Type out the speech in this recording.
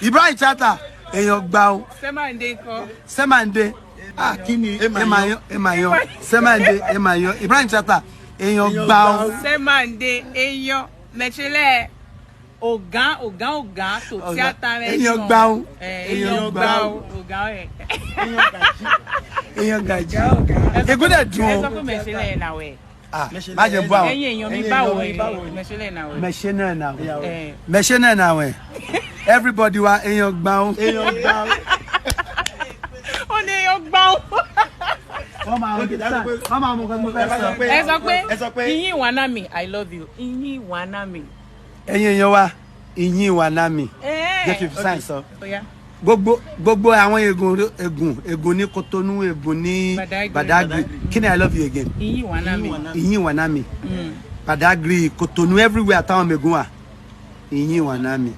Ibrahim Chatta èèyàn gbà o. Semande ah kini emayo Semande Ibrahim Chatta èèyàn gbà o. Semande èèyàn mechele ogan to theater èèyàn gbà o. èèyàn gbà o ogan èèyàn gaji ego de dùn ẹ sọ pé mechele na we ah má jẹ bọ àwọn èèyàn mi báwo mechele na we mechele na we everybody wa èèyàn gbà o. ó ní èèyàn gbà o. ẹ sọ pé Ìyìn Wanami I love you Ìyìn Wanami. ẹ̀yin èèyàn wa Ìyìn Wanami jẹ́ kí n fi sáyẹn sọ gbogbo àwọn egun ní Kotonu egun ní Badagry kí ni I love you again Ìyìn Wanami Badagry Kotonu everywhere táwọn egun wà Ìyìn Wanami.